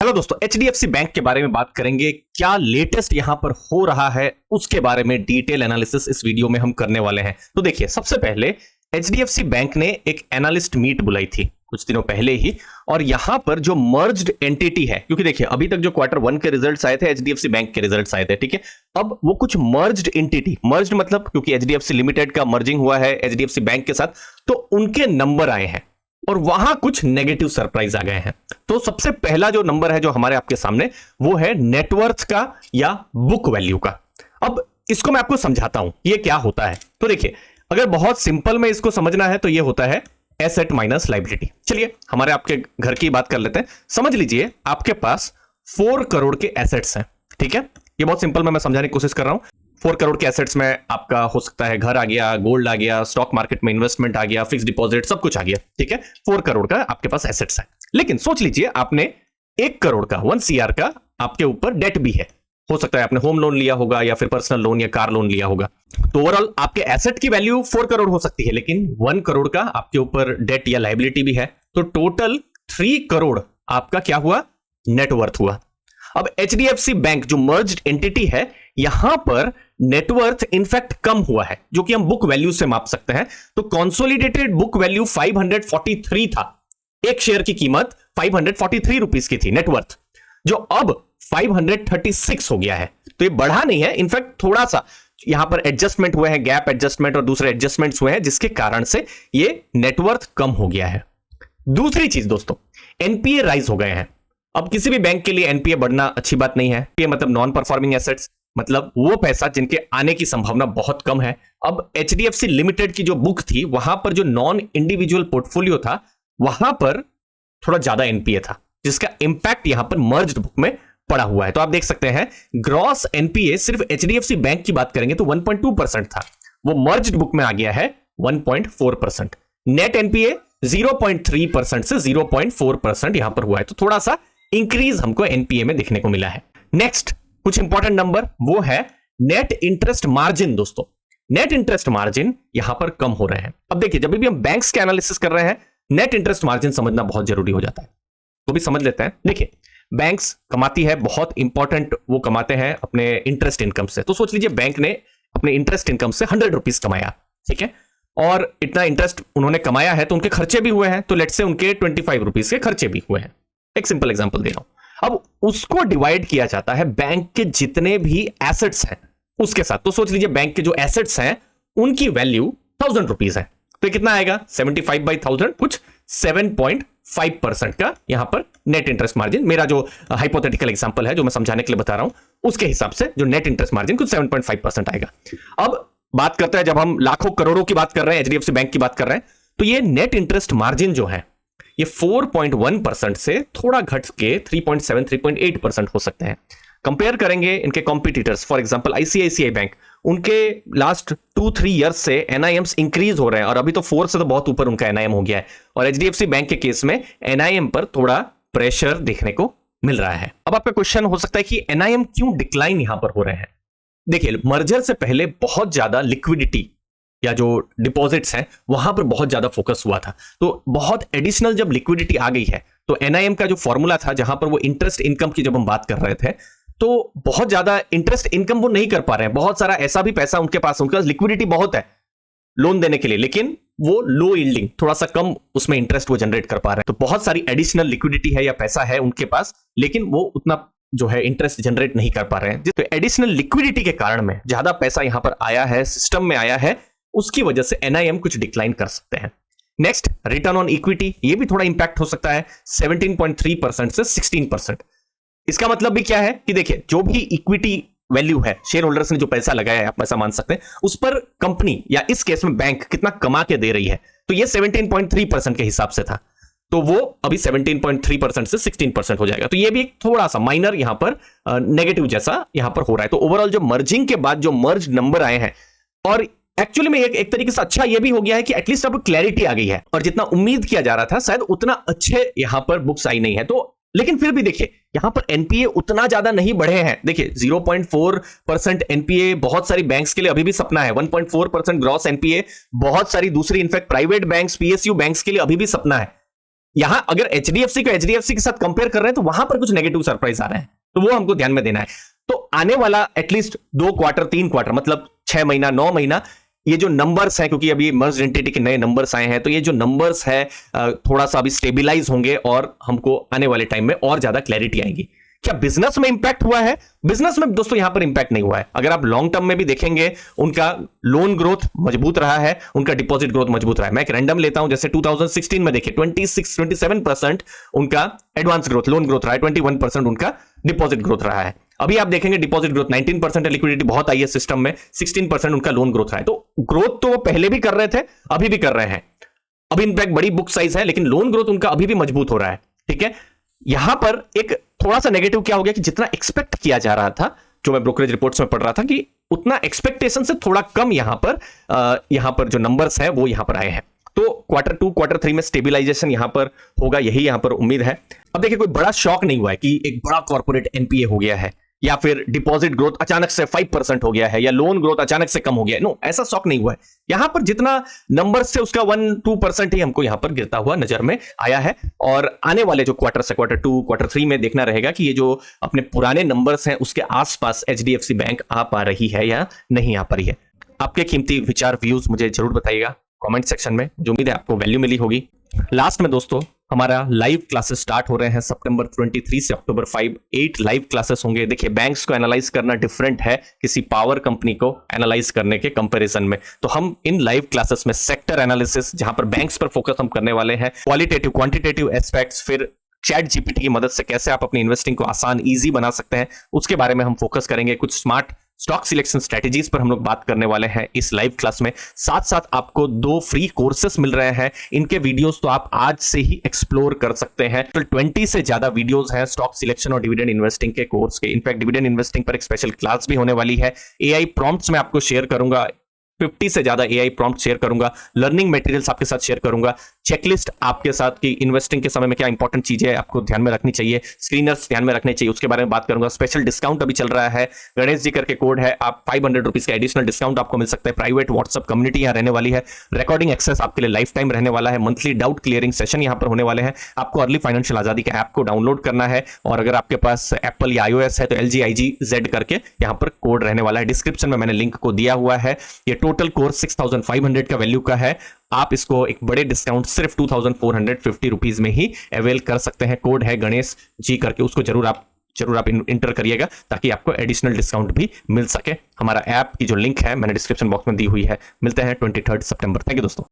चलो दोस्तों, HDFC bank के बारे में बात करेंगे। क्या लेटेस्ट यहां पर हो रहा है उसके बारे में डिटेल एनालिसिस इस वीडियो में हम करने वाले हैं। तो देखिए, सबसे पहले एचडीएफसी बैंक ने एक एनालिस्ट मीट बुलाई थी कुछ दिनों पहले ही, और यहां पर जो मर्ज्ड एंटिटी है, क्योंकि देखिए अभी तक जो Q1 के रिजल्ट्स आए थे, एचडीएफसी बैंक के रिजल्ट्स आए थे, ठीक है। अब वो कुछ मर्ज्ड एंटिटी, मर्ज्ड मतलब क्योंकि एचडीएफसी लिमिटेड का मर्जिंग हुआ है एचडीएफसी बैंक के साथ, तो उनके नंबर आए हैं और वहां कुछ नेगेटिव सरप्राइज आ गए हैं। तो सबसे पहला जो नंबर है जो हमारे आपके सामने, वो है नेटवर्थ का या बुक वैल्यू का। अब इसको मैं आपको समझाता हूं ये क्या होता है। तो देखिए, अगर बहुत सिंपल में इसको समझना है तो ये होता है एसेट माइनस लायबिलिटी। चलिए हमारे आपके घर की बात कर लेते हैं। समझ लीजिए आपके पास 4 करोड़ के एसेट्स हैं, ठीक है। ये बहुत सिंपल में मैं समझाने की कोशिश कर रहा हूं। 4 करोड़ के एसेट्स में आपका हो सकता है घर आ गया, गोल्ड आ गया, स्टॉक मार्केट में इन्वेस्टमेंट आ गया, फिक्स डिपॉजिट, सब कुछ आ गया, ठीक है। 4 करोड़ का आपके पास एसेट्स है। लेकिन सोच लीजिए आपने 1 करोड़ का, 1 CR का आपके ऊपर डेट भी है। हो सकता है आपने होम लोन लिया होगा या फिर पर्सनल लोन या कार लोन लिया होगा। तो ओवरऑल आपके एसेट की वैल्यू 4 करोड़ हो सकती है, लेकिन 1 करोड़ का आपके ऊपर डेट या लायबिलिटी भी है। तो टोटल 3 करोड़ आपका क्या हुआ, नेटवर्थ हुआ। अब एचडीएफसी बैंक जो मर्ज्ड एंटिटी है, यहां पर नेटवर्थ इनफैक्ट कम हुआ है, जो कि हम बुक वैल्यू से माप सकते हैं। तो कंसोलिडेटेड बुक वैल्यू 543 था, एक शेयर की कीमत 543 रुपीस की थी नेटवर्थ, जो अब 536 हो गया है। तो ये बढ़ा नहीं है, इनफैक्ट थोड़ा सा यहां पर एडजस्टमेंट हुए हैं, गैप एडजस्टमेंट और दूसरे एडजस्टमेंट्स हुए हैं, जिसके कारण से ये नेटवर्थ कम हो गया है। दूसरी चीज दोस्तों, एनपीए राइज हो गए हैं। अब किसी भी बैंक के लिए एनपीए बढ़ना अच्छी बात नहीं है। ये मतलब नॉन परफॉर्मिंग एसेट्स, मतलब वो पैसा जिनके आने की संभावना बहुत कम है। अब एचडीएफसी लिमिटेड की जो बुक थी, वहां पर जो नॉन इंडिविजुअल पोर्टफोलियो था, वहां पर थोड़ा ज्यादा एनपीए था, जिसका इंपैक्ट यहां पर मर्ज्ड बुक में पड़ा हुआ है। तो आप देख सकते हैं ग्रॉस एनपीए सिर्फ एचडीएफसी बैंक की बात करेंगे तो 1.2% था, वो मर्ज्ड बुक में आ गया है 1.4%। नेट एनपीए 0.3% से 0.4% यहां पर हुआ है। तो थोड़ा सा इंक्रीज हमको एनपीए में देखने को मिला है। नेक्स्ट कुछ इंपॉर्टेंट नंबर, वो है नेट इंटरेस्ट मार्जिन। दोस्तों, नेट इंटरेस्ट मार्जिन यहां पर कम हो रहे हैं। अब देखिए, जब भी हम बैंक्स के एनालिसिस कर रहे हैं, नेट इंटरेस्ट मार्जिन समझना बहुत जरूरी हो जाता है। तो भी समझ लेते हैं। देखिए, बैंक्स कमाती है, बहुत इंपॉर्टेंट वो कमाते हैं अपने इंटरेस्ट इनकम से। तो सोच लीजिए बैंक ने अपने इंटरेस्ट इनकम से 100 रुपीज कमाया, ठीक है, और इतना इंटरेस्ट उन्होंने कमाया है तो उनके खर्चे भी हुए हैं। तो लेट्स से उनके 25 रुपीज के खर्चे भी हुए हैं। एक सिंपल एग्जांपल दे रहा हूं। अब उसको डिवाइड किया जाता है बैंक के जितने भी एसेट्स हैं उसके साथ। तो सोच लीजिए बैंक के जो एसेट्स हैं उनकी वैल्यू 1000 रुपीज है, तो कितना आएगा 75/1000, कुछ 7.5% का यहां पर नेट इंटरेस्ट मार्जिन। मेरा जो हाइपोथेटिकल एग्जांपल है जो मैं समझाने के लिए बता रहा हूं, उसके हिसाब से जो नेट इंटरेस्ट मार्जिन कुछ 7.5% आएगा। अब बात करते हैं, जब हम लाखों करोड़ों की बात कर रहे हैं, एचडीएफसी बैंक की बात कर रहे हैं, तो ये नेट इंटरेस्ट मार्जिन जो है ये 4.1% से थोड़ा घट के 3.7 3.8% हो सकते हैं। कंपेयर करेंगे इनके competitors, for example ICICI bank, उनके लास्ट 2-3 ईयर्स से एनआईएम्स इंक्रीज हो रहे हैं और अभी तो 4 से तो बहुत ऊपर उनका एनआईएम हो गया है। और एचडीएफसी बैंक के केस में एनआईएम पर थोड़ा प्रेशर देखने को मिल रहा है। अब आपका क्वेश्चन हो सकता है कि एनआईएम क्यों डिक्लाइन यहां पर हो रहे हैं। देखिए, मर्जर से पहले बहुत ज्यादा लिक्विडिटी या जो डिपॉजिट्स हैं वहां पर बहुत ज्यादा फोकस हुआ था। तो बहुत एडिशनल जब लिक्विडिटी आ गई है, तो एनआईएम का जो फॉर्मूला था, जहां पर वो इंटरेस्ट इनकम की जब हम बात कर रहे थे, तो बहुत ज्यादा इंटरेस्ट इनकम वो नहीं कर पा रहे हैं। बहुत सारा ऐसा भी पैसा उनके पास लिक्विडिटी बहुत है लोन देने के लिए, लेकिन वो लो यील्डिंग, थोड़ा सा कम उसमें इंटरेस्ट वो जनरेट कर पा रहे हैं। तो बहुत सारी एडिशनल लिक्विडिटी है या पैसा है उनके पास, लेकिन वो उतना जो है इंटरेस्ट जनरेट नहीं कर पा रहे हैं। तो एडिशनल लिक्विडिटी के कारण में ज्यादा पैसा यहां पर आया है, सिस्टम में आया है, उसकी वजह से एनआईएम कुछ डिक्लाइन कर सकते हैं। नेक्स्ट, रिटर्न ऑन इक्विटी, ये भी थोड़ा इंपैक्ट हो सकता है 17.3% से 16%। इसका मतलब भी क्या है कि देखिए, जो भी इक्विटी वैल्यू है, शेयर होल्डर्स ने जो पैसा लगाया है, आप ऐसा मान सकते हैं, उस पर कंपनी या इस केस में बैंक कितना कमा के दे रही है। तो ये 17.3% के हिसाब से था, तो वो अभी 17.3% से 16% हो जाएगा। तो ये भी एक थोड़ा सा माइनर यहां पर नेगेटिव जैसा यहां पर हो रहा है। तो ओवरऑल जो मर्जिंग के बाद जो मर्ज नंबर आए हैं, और एक्चुअली में एक तरीके से अच्छा ये भी हो गया है कि एटलीस्ट अब क्लैरिटी आ गई है, और जितना उम्मीद किया जा रहा था शायद उतना अच्छे यहां पर बुक्स आई नहीं है। तो लेकिन फिर भी देखिए, यहां पर एनपीए उतना ज्यादा नहीं बढ़े हैं। देखिए 0.4% एनपीए बहुत सारी बैंक्स के लिए अभी भी सपना है। 1.4% ग्रॉस एनपीए बहुत सारी दूसरी in fact private banks, PSU banks के लिए अभी भी सपना है। यहां अगर एचडीएफसी को एचडीएफसी के साथ कंपेयर कर रहे हैं तो वहां पर कुछ नेगेटिव सरप्राइज आ रहे हैं, तो वो हमको ध्यान में देना है। तो आने वाला एटलीस्ट 2 क्वार्टर 3 क्वार्टर मतलब 6 महीना 9 महीना, ये जो नंबर्स हैं, क्योंकि अभी मर्ज एंटिटी के नए नंबर्स आए हैं, तो ये जो नंबर्स है थोड़ा सा अभी स्टेबिलाईज होंगे और हमको आने वाले टाइम में और ज्यादा क्लैरिटी आएगी। क्या बिजनेस में इंपैक्ट हुआ है? बिजनेस में दोस्तों यहां पर इंपैक्ट नहीं हुआ है। अगर आप लॉन्ग टर्म में भी देखेंगे, उनका लोन ग्रोथ मजबूत रहा है, उनका डिपॉजिट ग्रोथ मजबूत रहा है। मैं एक रैंडम लेता हूं, जैसे 2016 में देखिए 27% उनका एडवांस ग्रोथ लोन ग्रोथ रहा है, 21% उनका डिपॉजिट ग्रोथ रहा है। अभी आप देखेंगे डिपॉजिट ग्रोथ 19% है, लिक्विडिटी बहुत आई है सिस्टम में, 16% उनका लोन ग्रोथ रहा है। तो ग्रोथ तो वो पहले भी कर रहे थे, अभी भी कर रहे हैं। अभी इनफैक्ट बड़ी बुक साइज है, लेकिन लोन ग्रोथ उनका अभी भी मजबूत हो रहा है। ठीक है, यहां पर एक थोड़ा सा नेगेटिव क्या हो गया कि जितना एक्सपेक्ट किया जा रहा था, जो मैं ब्रोकरेज रिपोर्ट्स में पढ़ रहा था, कि उतना एक्सपेक्टेशन से थोड़ा कम यहां पर जो नंबर्स हैं वो यहां पर आए हैं। तो क्वार्टर 2 क्वार्टर 3 में स्टेबिलाईजेशन यहां पर होगा, यही यहां पर उम्मीद है। अब देखिए, कोई बड़ा शॉक नहीं हुआ है कि एक बड़ा कॉर्पोरेट एनपीए हो गया है, या फिर डिपॉजिट ग्रोथ अचानक से 5% हो गया है, या लोन ग्रोथ अचानक से कम हो गया है। नो, ऐसा शॉक नहीं हुआ है। यहां पर जितना नंबर से उसका 1-2% ही हमको यहां पर गिरता हुआ नजर में आया है। और आने वाले जो क्वार्टर से क्वार्टर 2 क्वार्टर 3 में देखना रहेगा कि ये जो अपने पुराने नंबर्स हैं उसके आसपास एचडीएफसी बैंक आ पा रही है या नहीं आ पा रही है। आपके कीमती विचार व्यूज मुझे जरूर बताइएगा कमेंट सेक्शन में। जो उम्मीद है आपको वैल्यू मिली होगी। लास्ट में दोस्तों, हमारा लाइव क्लासेस स्टार्ट हो रहे हैं सितंबर 23 से अक्टूबर 5, 8 लाइव क्लासेस होंगे। देखिए, बैंक्स को एनालाइज करना डिफरेंट है किसी पावर कंपनी को एनालाइज करने के कंपैरिजन में। तो हम इन लाइव क्लासेस में सेक्टर एनालिसिस, जहां पर बैंक्स पर फोकस हम करने वाले हैं, क्वालिटेटिव क्वांटिटेटिव एस्पेक्ट्स, फिर चैट जीपीटी की मदद से कैसे आप अपनी इन्वेस्टिंग को आसान इजी बना सकते हैं, उसके बारे में हम फोकस करेंगे। कुछ स्मार्ट स्टॉक सिलेक्शन स्ट्रेटेजीज पर हम लोग बात करने वाले हैं इस लाइव क्लास में। साथ साथ आपको 2 फ्री कोर्सेस मिल रहे हैं। इनके वीडियोस तो आप आज से ही एक्सप्लोर कर सकते हैं। तो 20 से ज्यादा वीडियोस हैं स्टॉक सिलेक्शन और डिविडेंड इन्वेस्टिंग के कोर्स के। इनफैक्ट डिविडेंड इन्वेस्टिंग पर एक स्पेशल क्लास भी होने वाली है। एआई प्रॉम्प्ट्स में आपको शेयर करूंगा, 50 से ज्यादा एआई प्रॉम्प्ट शेयर करूंगा, लर्निंग मटेरियल्स आपके साथ शेयर करूंगा, चेकलिस्ट आपके साथ कि इन्वेस्टिंग के समय में क्या इंपॉर्टेंट चीजें आपको ध्यान में रखनी चाहिए, स्क्रीनर्स ध्यान में रखने चाहिए, उसके बारे में बात करूंगा। स्पेशल डिस्काउंट अभी चल रहा है, गणेश जी करके कोड है, आप 500 रुपीज का एडिशनल डिस्काउंट आपको मिल सकता है। प्राइवेट व्हाट्सएप कम्युनिटी यहाँ रहने वाली है, रिकॉर्डिंग एक्सेस आपके लिए लाइफ टाइम रहने वाला है, मंथली डाउट क्लियरिंग सेशन यहाँ पर होने वाले हैं। आपको अर्ली फाइनेंशियल आजादी के ऐप को डाउनलोड करना है, और अगर आपके पास एप्पल या iOS है तो LGIGZ करके यहाँ पर कोड रहने वाला है। डिस्क्रिप्शन में मैंने लिंक को दिया हुआ है। ये टोटल कोर्स 6500 का वैल्यू का है। आप इसको एक बड़े डिस्काउंट सिर्फ 2450 रुपीज में ही अवेल कर सकते हैं। कोड है गणेश जी करके, उसको जरूर आप इंटर करिएगा ताकि आपको एडिशनल डिस्काउंट भी मिल सके। हमारा ऐप की जो लिंक है मैंने डिस्क्रिप्शन बॉक्स में दी हुई है। मिलते हैं 23 सितंबर। थैंक यू दोस्तों।